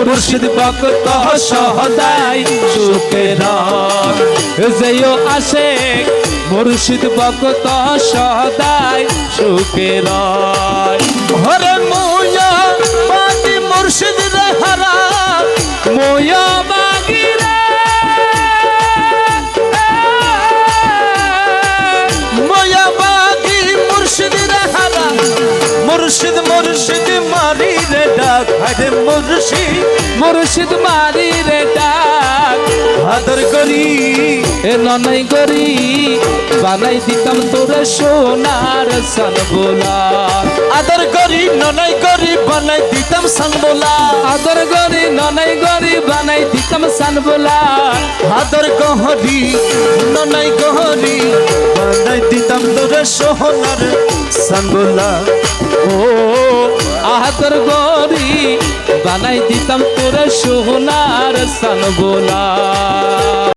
মুর্শিদ ভক্ত সদাই সুখে রয় যেও আশেক মুর্শিদ ভক্ত সদাই সুখে রয় হরে মোয়া বাগি মুর্শিদ রে হারা মোয়া বাগি রে মোয়া বাগি মুর্শিদ রে হারা মুর্শিদ মুর্শিদ মারি রে ডাক হরে মুর্শিদ মুর্শিদ মারি রে ডাক আদর করি এ ননাই করি বানাই দিতাম তোরে সোনার সানবোলা আদর করি ননাই করি বানাই দিতাম সানবোলা আদর করি ননাই করি বানাই দিতাম সানবোলা আদর কহরি ননাই কহরি বানাই দিতাম তোরে সোনার সানবোলা ও আদর করি বানাই দিতাম তোরে সোনার সানবোলা।